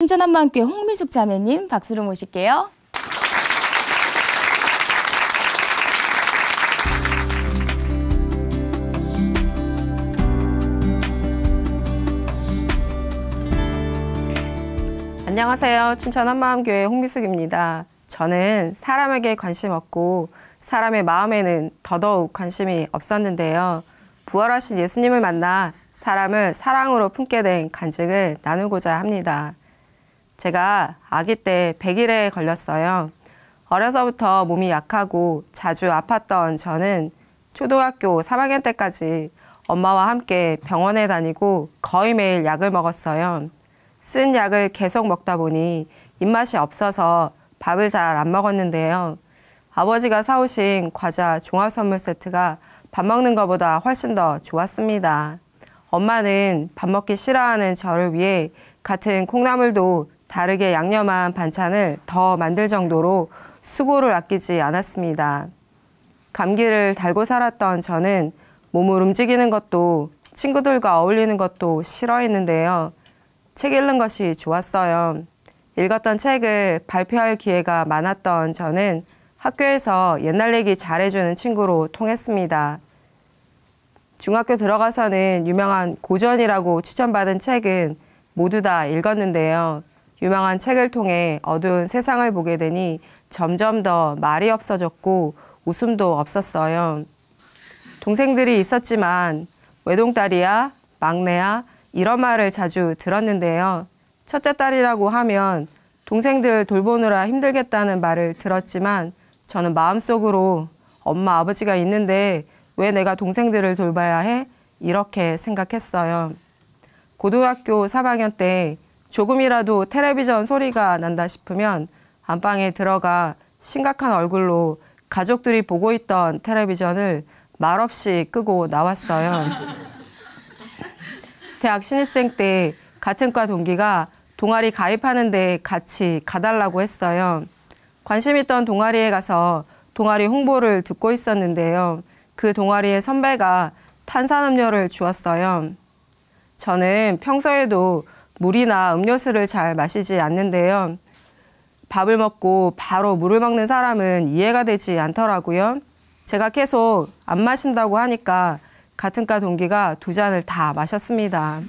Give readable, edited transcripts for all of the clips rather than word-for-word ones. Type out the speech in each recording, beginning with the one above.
춘천한마음교회 홍미숙 자매님 박수로 모실게요. 안녕하세요. 춘천한마음교회 홍미숙입니다. 저는 사람에게 관심 없고 사람의 마음에는 더더욱 관심이 없었는데요. 부활하신 예수님을 만나 사람을 사랑으로 품게 된 간증을 나누고자 합니다. 제가 아기 때 100일에 걸렸어요. 어려서부터 몸이 약하고 자주 아팠던 저는 초등학교 3학년 때까지 엄마와 함께 병원에 다니고 거의 매일 약을 먹었어요. 쓴 약을 계속 먹다 보니 입맛이 없어서 밥을 잘 안 먹었는데요. 아버지가 사오신 과자 종합 선물 세트가 밥 먹는 것보다 훨씬 더 좋았습니다. 엄마는 밥 먹기 싫어하는 저를 위해 같은 콩나물도 다르게 양념한 반찬을 더 만들 정도로 수고를 아끼지 않았습니다. 감기를 달고 살았던 저는 몸을 움직이는 것도 친구들과 어울리는 것도 싫어했는데요. 책 읽는 것이 좋았어요. 읽었던 책을 발표할 기회가 많았던 저는 학교에서 옛날 얘기 잘해주는 친구로 통했습니다. 중학교 들어가서는 유명한 고전이라고 추천받은 책은 모두 다 읽었는데요. 유명한 책을 통해 어두운 세상을 보게 되니 점점 더 말이 없어졌고 웃음도 없었어요. 동생들이 있었지만 외동딸이야, 막내야 이런 말을 자주 들었는데요. 첫째 딸이라고 하면 동생들 돌보느라 힘들겠다는 말을 들었지만 저는 마음속으로 엄마 아버지가 있는데 왜 내가 동생들을 돌봐야 해? 이렇게 생각했어요. 고등학교 3학년 때 조금이라도 텔레비전 소리가 난다 싶으면 안방에 들어가 심각한 얼굴로 가족들이 보고 있던 텔레비전을 말없이 끄고 나왔어요. 대학 신입생 때 같은 과 동기가 동아리 가입하는데 같이 가달라고 했어요. 관심 있던 동아리에 가서 동아리 홍보를 듣고 있었는데요. 그 동아리의 선배가 탄산음료를 주었어요. 저는 평소에도 물이나 음료수를 잘 마시지 않는데요. 밥을 먹고 바로 물을 먹는 사람은 이해가 되지 않더라고요. 제가 계속 안 마신다고 하니까 같은 과 동기가 2잔을 다 마셨습니다.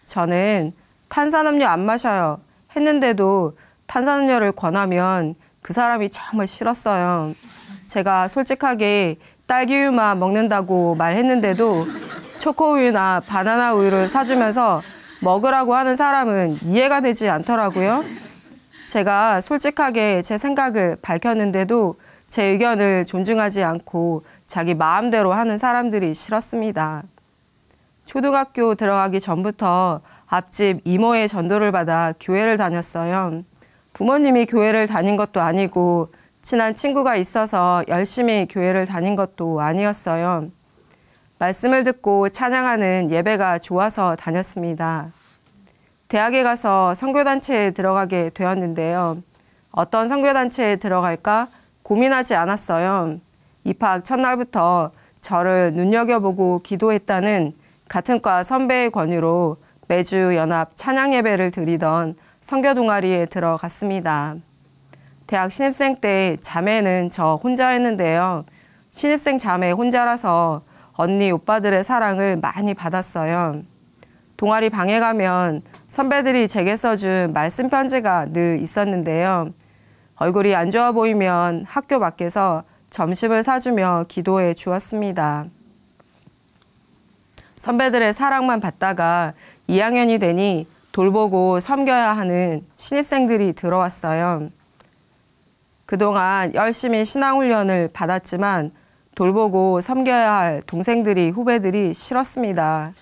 저는 탄산음료 안 마셔요 했는데도 탄산음료를 권하면 그 사람이 정말 싫었어요. 제가 솔직하게 딸기우유만 먹는다고 말했는데도 초코우유나 바나나 우유를 사주면서 먹으라고 하는 사람은 이해가 되지 않더라고요. 제가 솔직하게 제 생각을 밝혔는데도 제 의견을 존중하지 않고 자기 마음대로 하는 사람들이 싫었습니다. 초등학교 들어가기 전부터 앞집 이모의 전도를 받아 교회를 다녔어요. 부모님이 교회를 다닌 것도 아니고 친한 친구가 있어서 열심히 교회를 다닌 것도 아니었어요. 말씀을 듣고 찬양하는 예배가 좋아서 다녔습니다. 대학에 가서 선교단체에 들어가게 되었는데요. 어떤 선교단체에 들어갈까 고민하지 않았어요. 입학 첫날부터 저를 눈여겨보고 기도했다는 같은 과 선배의 권유로 매주 연합 찬양 예배를 드리던 선교 동아리에 들어갔습니다. 대학 신입생 때 자매는 저 혼자였는데요. 신입생 자매 혼자라서 언니 오빠들의 사랑을 많이 받았어요. 동아리 방에 가면 선배들이 제게 써준 말씀 편지가 늘 있었는데요. 얼굴이 안 좋아 보이면 학교 밖에서 점심을 사주며 기도해 주었습니다. 선배들의 사랑만 받다가 2학년이 되니 돌보고 섬겨야 하는 신입생들이 들어왔어요. 그동안 열심히 신앙훈련을 받았지만 돌보고 섬겨야 할 동생들이 후배들이 싫었습니다.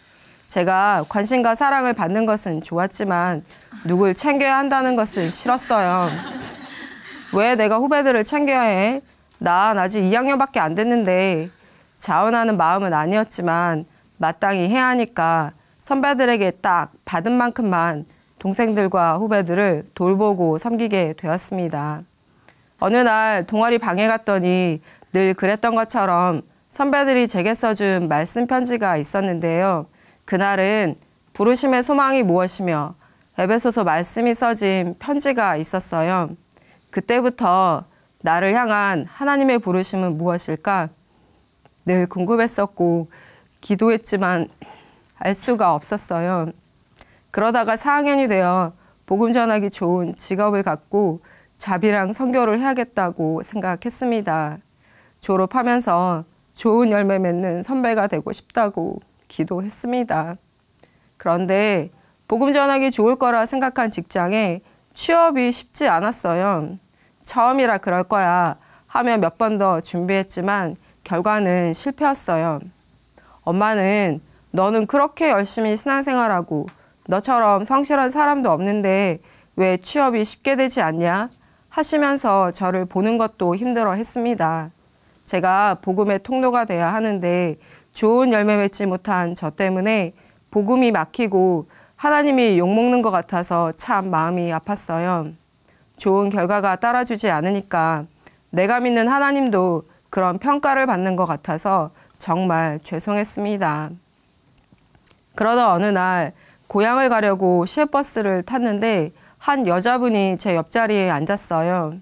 제가 관심과 사랑을 받는 것은 좋았지만 누굴 챙겨야 한다는 것은 싫었어요. 왜 내가 후배들을 챙겨야 해? 난 아직 2학년밖에 안 됐는데 자원하는 마음은 아니었지만 마땅히 해야 하니까 선배들에게 딱 받은 만큼만 동생들과 후배들을 돌보고 섬기게 되었습니다. 어느 날 동아리 방에 갔더니 늘 그랬던 것처럼 선배들이 제게 써준 말씀 편지가 있었는데요. 그날은 부르심의 소망이 무엇이며 에베소서 말씀이 써진 편지가 있었어요. 그때부터 나를 향한 하나님의 부르심은 무엇일까? 늘 궁금했었고 기도했지만 알 수가 없었어요. 그러다가 4학년이 되어 복음 전하기 좋은 직업을 갖고 자비랑 선교를 해야겠다고 생각했습니다. 졸업하면서 좋은 열매 맺는 선배가 되고 싶다고 기도했습니다. 그런데 복음 전하기 좋을 거라 생각한 직장에 취업이 쉽지 않았어요. 처음이라 그럴 거야 하며 몇 번 더 준비했지만 결과는 실패였어요. 엄마는 너는 그렇게 열심히 신앙생활하고 너처럼 성실한 사람도 없는데 왜 취업이 쉽게 되지 않냐 하시면서 저를 보는 것도 힘들어 했습니다. 제가 복음의 통로가 돼야 하는데 좋은 열매 맺지 못한 저 때문에 복음이 막히고 하나님이 욕먹는 것 같아서 참 마음이 아팠어요. 좋은 결과가 따라주지 않으니까 내가 믿는 하나님도 그런 평가를 받는 것 같아서 정말 죄송했습니다. 그러다 어느 날 고향을 가려고 시외버스를 탔는데 한 여자분이 제 옆자리에 앉았어요.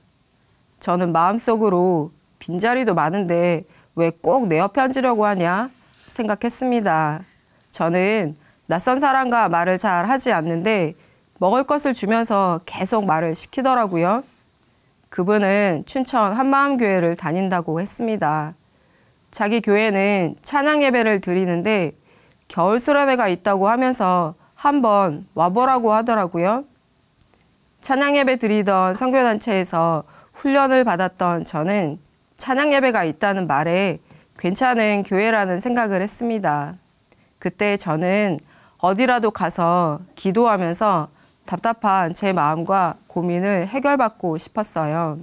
저는 마음속으로 빈자리도 많은데 왜 꼭 내 옆에 앉으려고 하냐 생각했습니다. 저는 낯선 사람과 말을 잘 하지 않는데 먹을 것을 주면서 계속 말을 시키더라고요. 그분은 춘천 한마음교회를 다닌다고 했습니다. 자기 교회는 찬양 예배를 드리는데 겨울 수련회가 있다고 하면서 한번 와보라고 하더라고요. 찬양 예배 드리던 선교단체에서 훈련을 받았던 저는 찬양 예배가 있다는 말에 괜찮은 교회라는 생각을 했습니다. 그때 저는 어디라도 가서 기도하면서 답답한 제 마음과 고민을 해결받고 싶었어요.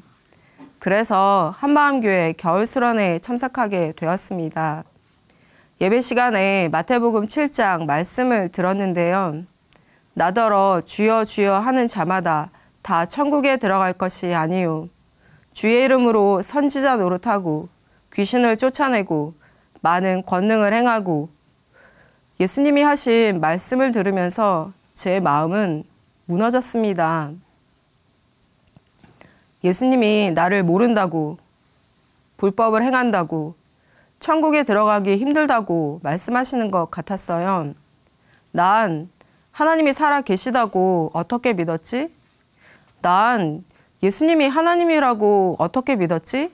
그래서 한마음교회 겨울 수련회에 참석하게 되었습니다. 예배 시간에 마태복음 7장 말씀을 들었는데요. 나더러 주여 주여 하는 자마다 다 천국에 들어갈 것이 아니요 주의 이름으로 선지자 노릇하고 귀신을 쫓아내고 많은 권능을 행하고 예수님이 하신 말씀을 들으면서 제 마음은 무너졌습니다. 예수님이 나를 모른다고, 불법을 행한다고, 천국에 들어가기 힘들다고 말씀하시는 것 같았어요. 난 하나님이 살아 계시다고 어떻게 믿었지? 난 예수님이 하나님이라고 어떻게 믿었지?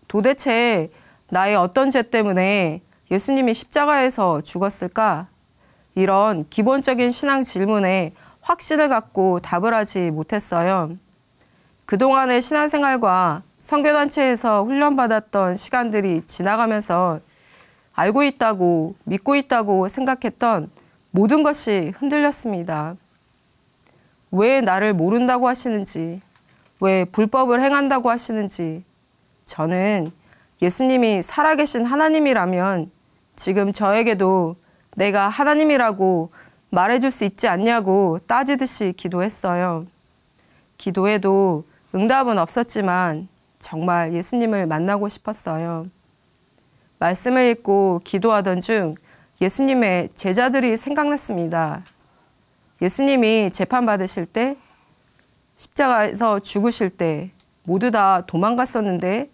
도대체 나의 어떤 죄 때문에 예수님이 십자가에서 죽었을까? 이런 기본적인 신앙 질문에 확신을 갖고 답을 하지 못했어요. 그동안의 신앙생활과 선교단체에서 훈련받았던 시간들이 지나가면서 알고 있다고 믿고 있다고 생각했던 모든 것이 흔들렸습니다. 왜 나를 모른다고 하시는지, 왜 불법을 행한다고 하시는지, 저는 예수님이 살아계신 하나님이라면 지금 저에게도 내가 하나님이라고 말해줄 수 있지 않냐고 따지듯이 기도했어요. 기도해도 응답은 없었지만 정말 예수님을 만나고 싶었어요. 말씀을 읽고 기도하던 중 예수님의 제자들이 생각났습니다. 예수님이 재판받으실 때, 십자가에서 죽으실 때 모두 다 도망갔었는데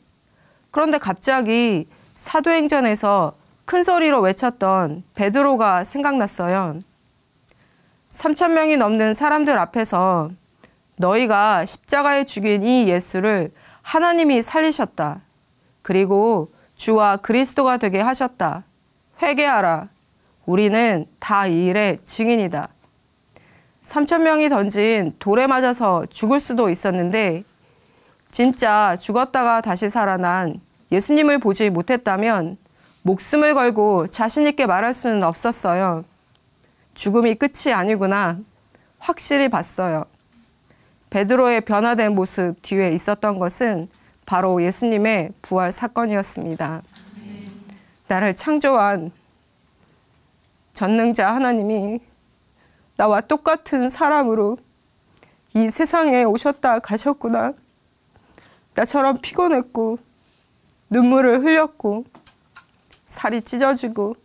그런데 갑자기 사도행전에서 큰 소리로 외쳤던 베드로가 생각났어요. 3,000명이 넘는 사람들 앞에서 너희가 십자가에 죽인 이 예수를 하나님이 살리셨다. 그리고 주와 그리스도가 되게 하셨다. 회개하라. 우리는 다 이 일의 증인이다. 3,000명이 던진 돌에 맞아서 죽을 수도 있었는데 진짜 죽었다가 다시 살아난 예수님을 보지 못했다면 목숨을 걸고 자신 있게 말할 수는 없었어요. 죽음이 끝이 아니구나. 확실히 봤어요. 베드로의 변화된 모습 뒤에 있었던 것은 바로 예수님의 부활 사건이었습니다. 나를 창조한 전능자 하나님이 나와 똑같은 사람으로 이 세상에 오셨다 가셨구나. 나처럼 피곤했고 눈물을 흘렸고 살이 찢어지고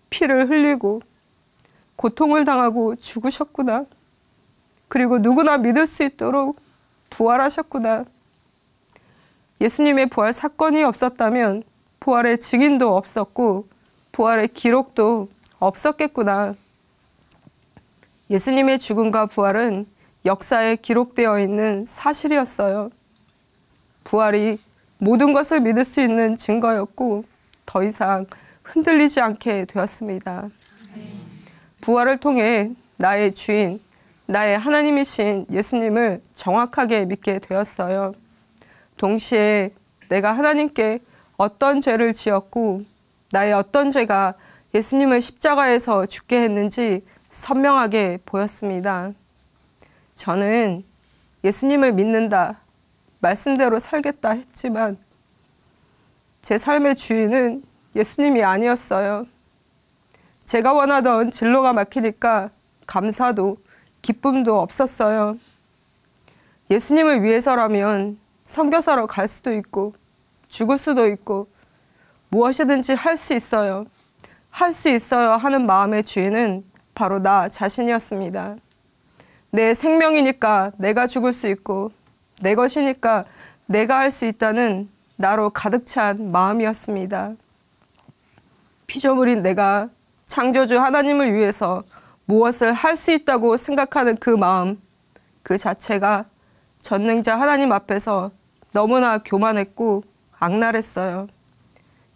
피를 흘리고 고통을 당하고 죽으셨구나. 그리고 누구나 믿을 수 있도록 부활하셨구나. 예수님의 부활 사건이 없었다면 부활의 증인도 없었고 부활의 기록도 없었겠구나. 예수님의 죽음과 부활은 역사에 기록되어 있는 사실이었어요. 부활이 모든 것을 믿을 수 있는 증거였고 더 이상 흔들리지 않게 되었습니다. 부활을 통해 나의 주인, 나의 하나님이신 예수님을 정확하게 믿게 되었어요. 동시에 내가 하나님께 어떤 죄를 지었고 나의 어떤 죄가 예수님을 십자가에서 죽게 했는지 선명하게 보였습니다. 저는 예수님을 믿는다, 말씀대로 살겠다 했지만 제 삶의 주인은 예수님이 아니었어요. 제가 원하던 진로가 막히니까 감사도 기쁨도 없었어요. 예수님을 위해서라면 선교사로 갈 수도 있고 죽을 수도 있고 무엇이든지 할 수 있어요. 할 수 있어요 하는 마음의 주인은 바로 나 자신이었습니다. 내 생명이니까 내가 죽을 수 있고 내 것이니까 내가 할 수 있다는 나로 가득 찬 마음이었습니다. 피조물인 내가 창조주 하나님을 위해서 무엇을 할 수 있다고 생각하는 그 마음, 그 자체가 전능자 하나님 앞에서 너무나 교만했고 악랄했어요.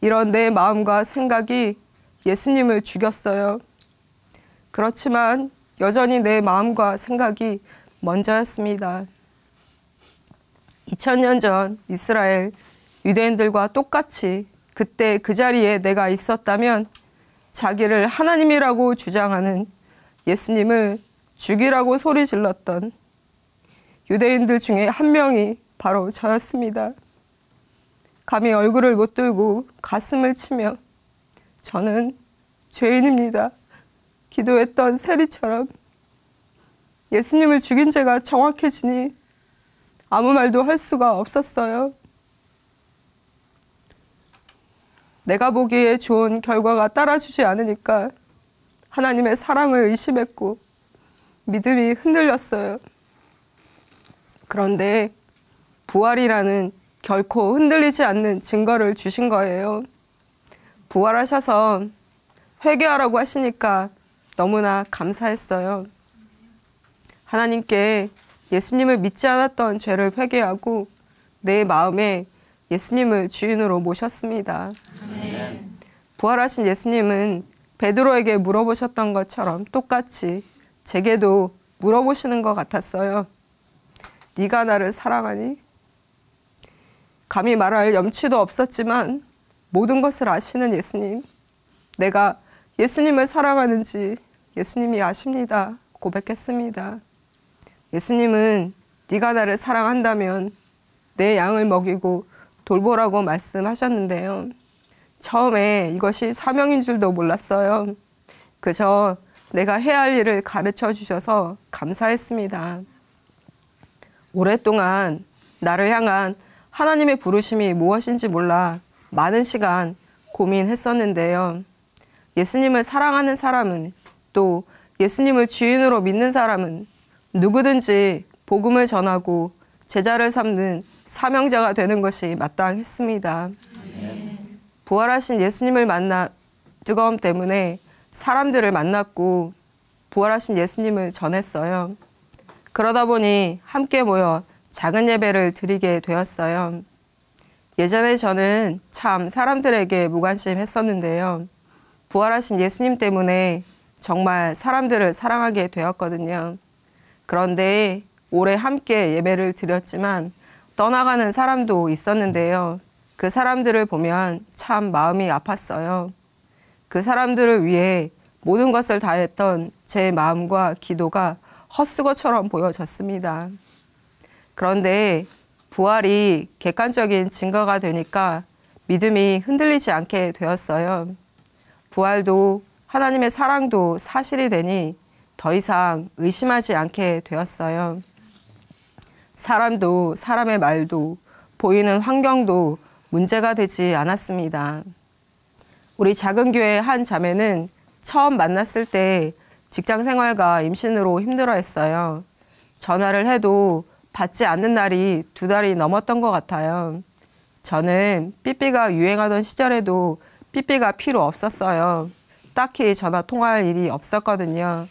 이런 내 마음과 생각이 예수님을 죽였어요. 그렇지만 여전히 내 마음과 생각이 먼저였습니다. 2000년 전 이스라엘 유대인들과 똑같이 그때 그 자리에 내가 있었다면 자기를 하나님이라고 주장하는 예수님을 죽이라고 소리 질렀던 유대인들 중에 한 명이 바로 저였습니다. 감히 얼굴을 못 들고 가슴을 치며 저는 죄인입니다. 기도했던 세리처럼 예수님을 죽인 죄가 정확해지니 아무 말도 할 수가 없었어요. 내가 보기에 좋은 결과가 따라주지 않으니까 하나님의 사랑을 의심했고 믿음이 흔들렸어요. 그런데 부활이라는 결코 흔들리지 않는 증거를 주신 거예요. 부활하셔서 회개하라고 하시니까 너무나 감사했어요. 하나님께 예수님을 믿지 않았던 죄를 회개하고 내 마음에 예수님을 주인으로 모셨습니다. 아멘. 부활하신 예수님은 베드로에게 물어보셨던 것처럼 똑같이 제게도 물어보시는 것 같았어요. 네가 나를 사랑하니? 감히 말할 염치도 없었지만 모든 것을 아시는 예수님, 내가 예수님을 사랑하는지 예수님이 아십니다. 고백했습니다. 예수님은 네가 나를 사랑한다면 내 양을 먹이고 돌보라고 말씀하셨는데요. 처음에 이것이 사명인 줄도 몰랐어요. 그저 내가 해야 할 일을 가르쳐 주셔서 감사했습니다. 오랫동안 나를 향한 하나님의 부르심이 무엇인지 몰라 많은 시간 고민했었는데요. 예수님을 사랑하는 사람은 또 예수님을 주인으로 믿는 사람은 누구든지 복음을 전하고 제자를 삼는 사명자가 되는 것이 마땅했습니다. 부활하신 예수님을 만나 뜨거움 때문에 사람들을 만났고 부활하신 예수님을 전했어요. 그러다 보니 함께 모여 작은 예배를 드리게 되었어요. 예전에 저는 참 사람들에게 무관심했었는데요. 부활하신 예수님 때문에 정말 사람들을 사랑하게 되었거든요. 그런데 올해 함께 예배를 드렸지만 떠나가는 사람도 있었는데요. 그 사람들을 보면 참 마음이 아팠어요. 그 사람들을 위해 모든 것을 다했던 제 마음과 기도가 헛수고처럼 보여졌습니다. 그런데 부활이 객관적인 증거가 되니까 믿음이 흔들리지 않게 되었어요. 부활도 하나님의 사랑도 사실이 되니 더 이상 의심하지 않게 되었어요. 사람도 사람의 말도 보이는 환경도 문제가 되지 않았습니다. 우리 작은 교회 한 자매는 처음 만났을 때 직장 생활과 임신으로 힘들어했어요. 전화를 해도 받지 않는 날이 2달이 넘었던 것 같아요. 저는 삐삐가 유행하던 시절에도 삐삐가 필요 없었어요. 딱히 전화 통화할 일이 없었거든요.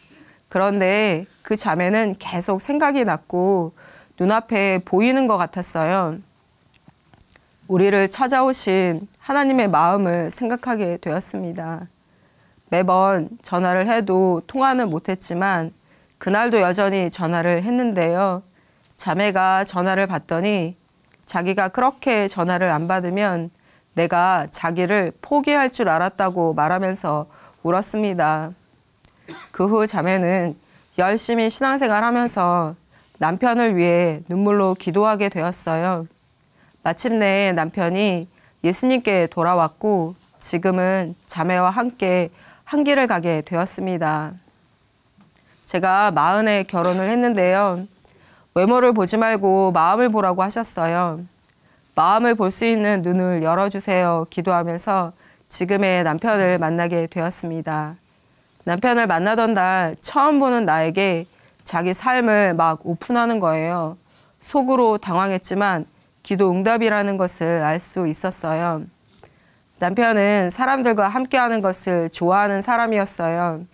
그런데 그 자매는 계속 생각이 났고 눈앞에 보이는 것 같았어요. 우리를 찾아오신 하나님의 마음을 생각하게 되었습니다. 매번 전화를 해도 통화는 못했지만 그날도 여전히 전화를 했는데요. 자매가 전화를 받더니 자기가 그렇게 전화를 안 받으면 내가 자기를 포기할 줄 알았다고 말하면서 울었습니다. 그 후 자매는 열심히 신앙생활하면서 남편을 위해 눈물로 기도하게 되었어요. 마침내 남편이 예수님께 돌아왔고 지금은 자매와 함께 한 길을 가게 되었습니다. 제가 40에 결혼을 했는데요. 외모를 보지 말고 마음을 보라고 하셨어요. 마음을 볼 수 있는 눈을 열어주세요 기도하면서 지금의 남편을 만나게 되었습니다. 남편을 만나던 날 처음 보는 나에게 자기 삶을 막 오픈하는 거예요. 속으로 당황했지만 기도 응답이라는 것을 알 수 있었어요. 남편은 사람들과 함께하는 것을 좋아하는 사람이었어요.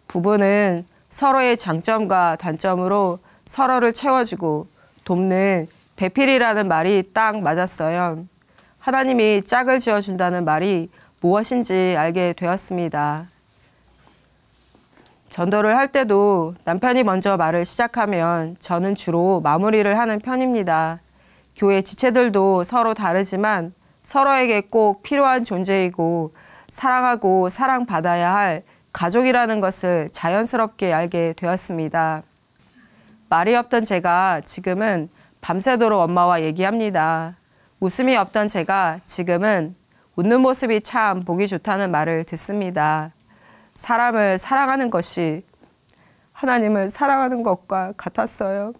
부부는 서로의 장점과 단점으로 서로를 채워주고 돕는 배필이라는 말이 딱 맞았어요. 하나님이 짝을 지어준다는 말이 무엇인지 알게 되었습니다. 전도를 할 때도 남편이 먼저 말을 시작하면 저는 주로 마무리를 하는 편입니다. 교회 지체들도 서로 다르지만 서로에게 꼭 필요한 존재이고 사랑하고 사랑받아야 할 가족이라는 것을 자연스럽게 알게 되었습니다. 말이 없던 제가 지금은 밤새도록 엄마와 얘기합니다. 웃음이 없던 제가 지금은 웃는 모습이 참 보기 좋다는 말을 듣습니다. 사람을 사랑하는 것이 하나님을 사랑하는 것과 같았어요.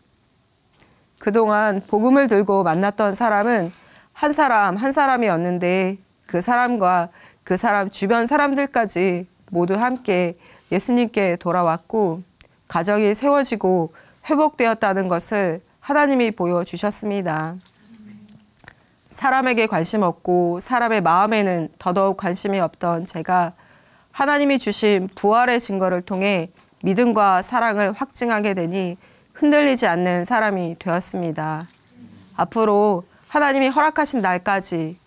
그동안 복음을 들고 만났던 사람은 한 사람 한 사람이었는데 그 사람과 그 사람 주변 사람들까지 모두 함께 예수님께 돌아왔고 가정이 세워지고 회복되었다는 것을 하나님이 보여주셨습니다. 사람에게 관심 없고 사람의 마음에는 더더욱 관심이 없던 제가 하나님이 주신 부활의 증거를 통해 믿음과 사랑을 확증하게 되니 흔들리지 않는 사람이 되었습니다. 앞으로 하나님이 허락하신 날까지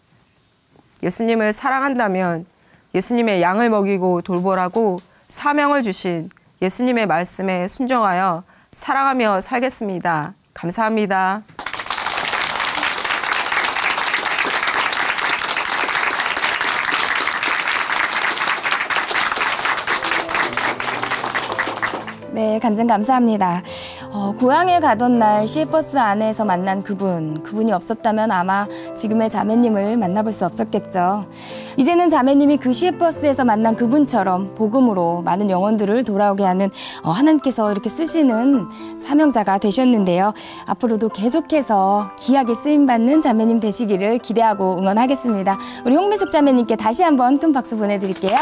예수님을 사랑한다면 예수님의 양을 먹이고 돌보라고 사명을 주신 예수님의 말씀에 순종하여 사랑하며 살겠습니다. 감사합니다. 네, 간증 감사합니다. 고향에 가던 날 시외버스 안에서 만난 그분이 없었다면 아마 지금의 자매님을 만나볼 수 없었겠죠. 이제는 자매님이 그 시외버스에서 만난 그분처럼 복음으로 많은 영혼들을 돌아오게 하는 하나님께서 이렇게 쓰시는 사명자가 되셨는데요. 앞으로도 계속해서 귀하게 쓰임받는 자매님 되시기를 기대하고 응원하겠습니다. 우리 홍미숙 자매님께 다시 한번 큰 박수 보내드릴게요.